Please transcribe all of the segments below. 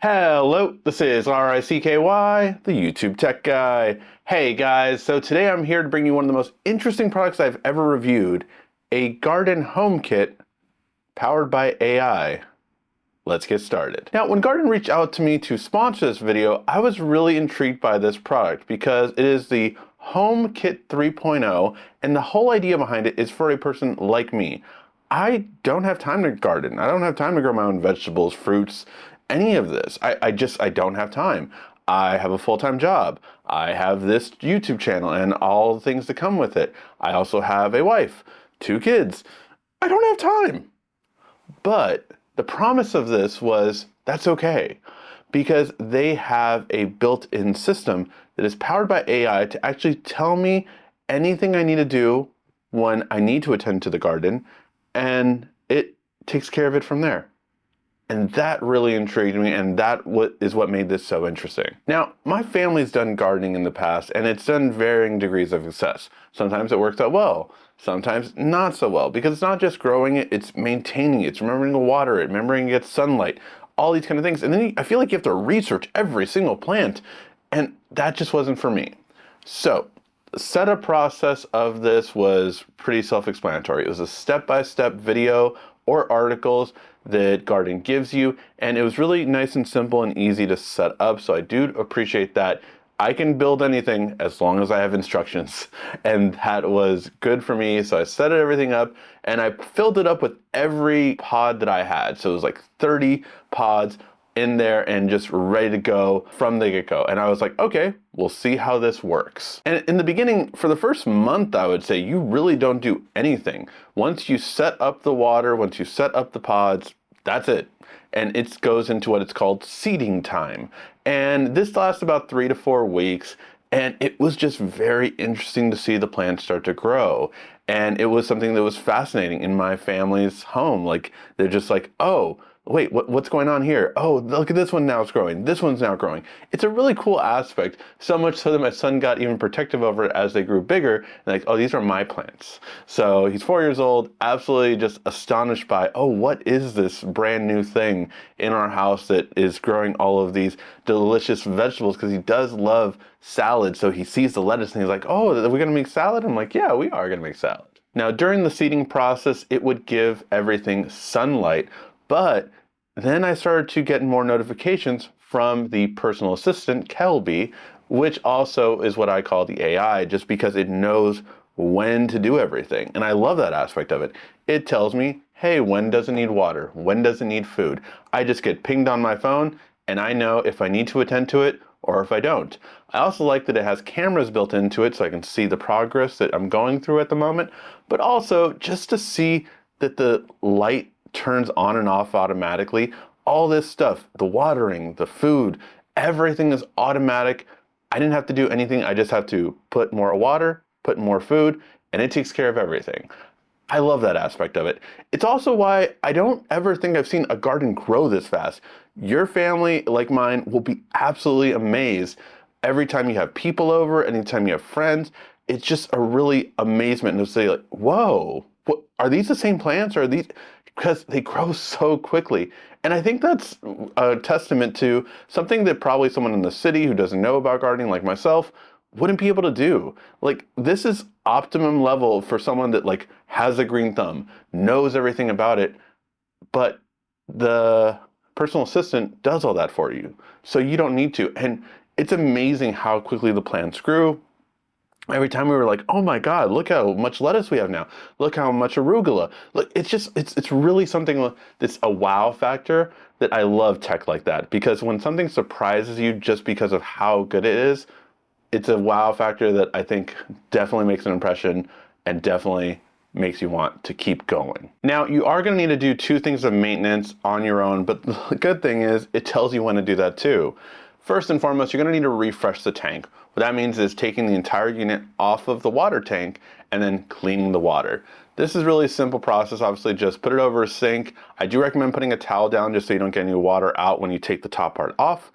Hello, this is RICKY, the YouTube Tech Guy. Hey guys, so today I'm here to bring you one of the most interesting products I've ever reviewed, a Gardyn Home Kit powered by AI. Let's get started. Now, when Gardyn reached out to me to sponsor this video, I was really intrigued by this product because it is the Home Kit 3.0, and the whole idea behind it is for a person like me. I don't have time to garden. I don't have time to grow my own vegetables, fruits, any of this. I don't have time. I have a full-time job. I have this YouTube channel and all the things that come with it. I also have a wife, 2 kids. I don't have time. But the promise of this was that's okay, because they have a built-in system that is powered by AI to actually tell me anything I need to do when I need to attend to the garden, and it takes care of it from there. And that really intrigued me, and that is what made this so interesting. Now, my family's done gardening in the past, and it's done varying degrees of success. Sometimes it works out well, sometimes not so well, because it's not just growing it, it's maintaining it, it's remembering to water it, remembering to get sunlight, all these kind of things. And then I feel like you have to research every single plant, and that just wasn't for me. So, the setup process of this was pretty self-explanatory. It was a step-by-step video or articles that Gardyn gives you, and it was really nice and simple and easy to set up, so I do appreciate that. I can build anything as long as I have instructions, and that was good for me. So I set everything up, and I filled it up with every pod that I had. So it was like 30 pods in there and just ready to go from the get-go. And I was like, okay, we'll see how this works. And in the beginning, for the first month, I would say you really don't do anything. Once you set up the water, once you set up the pods, that's it. And it goes into what it's called seeding time. And this lasts about 3 to 4 weeks. And it was just very interesting to see the plants start to grow. And it was something that was fascinating in my family's home. Like, they're just like, oh, wait, what's going on here? Oh, look at this one now, it's growing. This one's now growing. It's a really cool aspect, so much so that my son got even protective over it as they grew bigger. And like, oh, these are my plants. So he's 4 years old, absolutely just astonished by, oh, what is this brand new thing in our house that is growing all of these delicious vegetables? Because he does love salad. So he sees the lettuce and he's like, oh, are we gonna make salad? I'm like, yeah, we are gonna make salad. Now, during the seeding process, it would give everything sunlight, but then I started to get more notifications from the personal assistant, Kelby, which also is what I call the AI, just because it knows when to do everything. And I love that aspect of it. It tells me, hey, when does it need water? When does it need food? I just get pinged on my phone, and I know if I need to attend to it or if I don't. I also like that it has cameras built into it so I can see the progress that I'm going through at the moment, but also just to see that the light turns on and off automatically. All this stuff, the watering, the food, everything is automatic. I didn't have to do anything. I just have to put more water, put more food, and it takes care of everything. I love that aspect of it. It's also why I don't ever think I've seen a garden grow this fast. Your family, like mine, will be absolutely amazed every time you have people over, anytime you have friends. It's just a really amazement to say, like, whoa, what, are these the same plants? Or are these, because they grow so quickly. And I think that's a testament to something that probably someone in the city who doesn't know about gardening like myself wouldn't be able to do. Like, this is optimum level for someone that like has a green thumb, knows everything about it, but the personal assistant does all that for you. So you don't need to. And it's amazing how quickly the plants grew. Every time we were like, oh my God, look how much lettuce we have now. Look how much arugula. Look, it's really something that's a wow factor that I love tech like that. Because when something surprises you just because of how good it is, it's a wow factor that I think definitely makes an impression and definitely makes you want to keep going. Now, you are gonna need to do 2 things of maintenance on your own, but the good thing is it tells you when to do that too. First and foremost, you're gonna need to refresh the tank. What that means is taking the entire unit off of the water tank and then cleaning the water. This is really a simple process. Obviously, just put it over a sink. I do recommend putting a towel down just so you don't get any water out when you take the top part off.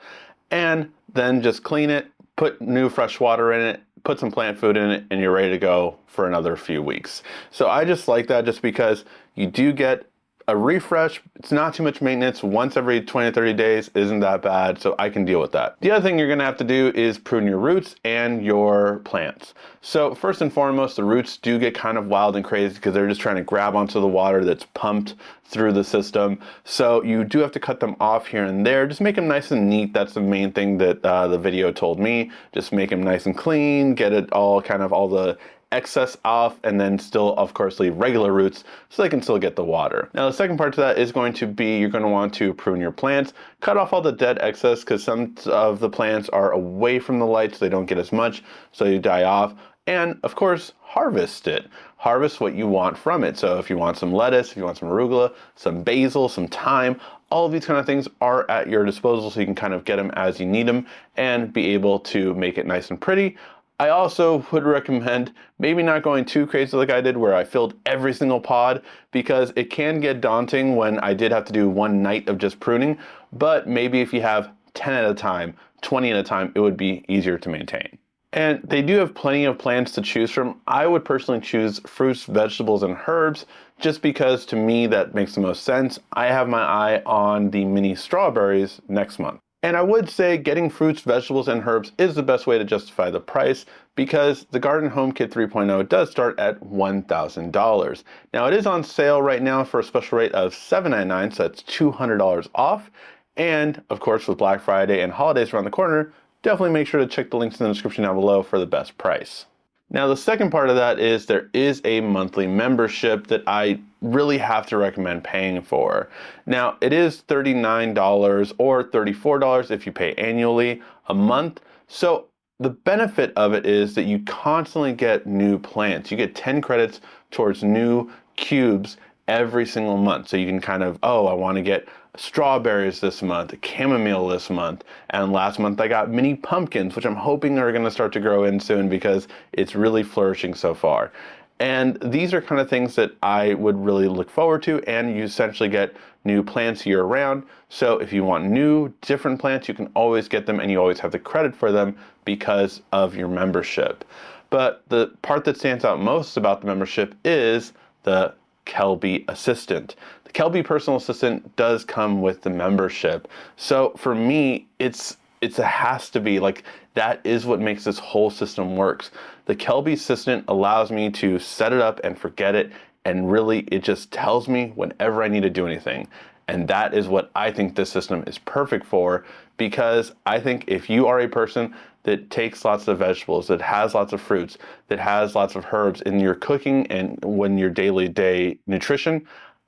And then just clean it, put new fresh water in it, put some plant food in it, and you're ready to go for another few weeks. So I just like that just because you do get a refresh, it's not too much maintenance. Once every 20 to 30 days isn't that bad, so I can deal with that. The other thing you're gonna have to do is prune your roots and your plants. So first and foremost, the roots do get kind of wild and crazy because they're just trying to grab onto the water that's pumped through the system. So you do have to cut them off here and there. Just make them nice and neat. That's the main thing that the video told me. Just make them nice and clean, get it all all the excess off, and then still of course leave regular roots so they can still get the water. Now the second part to that is going to be you're going to want to prune your plants, cut off all the dead excess because some of the plants are away from the light so they don't get as much, so you die off. And of course harvest it. Harvest what you want from it. So if you want some lettuce, if you want some arugula, some basil, some thyme, all of these kind of things are at your disposal so you can kind of get them as you need them and be able to make it nice and pretty. I also would recommend maybe not going too crazy like I did where I filled every single pod, because it can get daunting when I did have to do one night of just pruning, but maybe if you have 10 at a time, 20 at a time, it would be easier to maintain. And they do have plenty of plants to choose from. I would personally choose fruits, vegetables, and herbs just because to me that makes the most sense. I have my eye on the mini strawberries next month. And I would say getting fruits, vegetables, and herbs is the best way to justify the price because the Gardyn Home Kit 3.0 does start at $1,000. Now it is on sale right now for a special rate of $7.99, so that's $200 off. And of course with Black Friday and holidays around the corner, definitely make sure to check the links in the description down below for the best price. Now the second part of that is there is a monthly membership that I really have to recommend paying for. Now it is $39 or $34 if you pay annually a month. So the benefit of it is that you constantly get new plants. You get 10 credits towards new cubes every single month. So you can kind of, oh, I want to get strawberries this month, chamomile this month, and last month I got mini pumpkins, which I'm hoping are going to start to grow in soon because it's really flourishing so far. And these are kind of things that I would really look forward to, and you essentially get new plants year round. So if you want new, different plants, you can always get them and you always have the credit for them because of your membership. But the part that stands out most about the membership is the Kelby Assistant. The Kelby Personal Assistant does come with the membership. So for me, it has to be like, that is what makes this whole system works. The Kelby Assistant allows me to set it up and forget it, and really it just tells me whenever I need to do anything. And that is what I think this system is perfect for, because I think if you are a person that takes lots of vegetables, that has lots of fruits, that has lots of herbs in your cooking and when your day nutrition,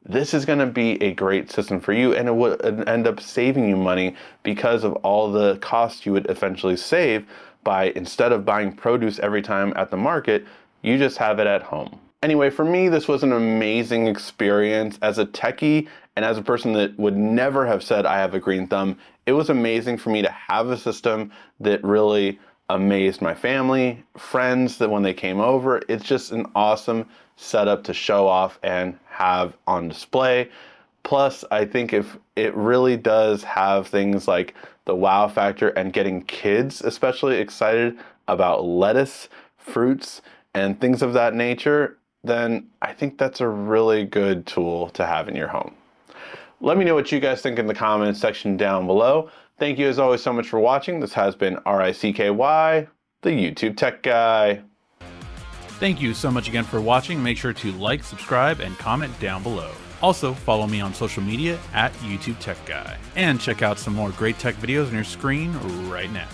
this is going to be a great system for you, and it would end up saving you money because of all the costs you would eventually save by, instead of buying produce every time at the market, you just have it at home. Anyway, for me, this was an amazing experience as a techie and as a person that would never have said I have a green thumb. It was amazing for me to have a system that really amazed my family, friends, that when they came over, it's just an awesome setup to show off and have on display. Plus, I think if it really does have things like the wow factor and getting kids especially excited about lettuce, fruits, and things of that nature, then I think that's a really good tool to have in your home. Let me know what you guys think in the comments section down below. Thank you as always so much for watching. This has been RICKY, the YouTube Tech Guy. Thank you so much again for watching. Make sure to like, subscribe, and comment down below. Also, follow me on social media at YouTubeTechGuy. And check out some more great tech videos on your screen right now.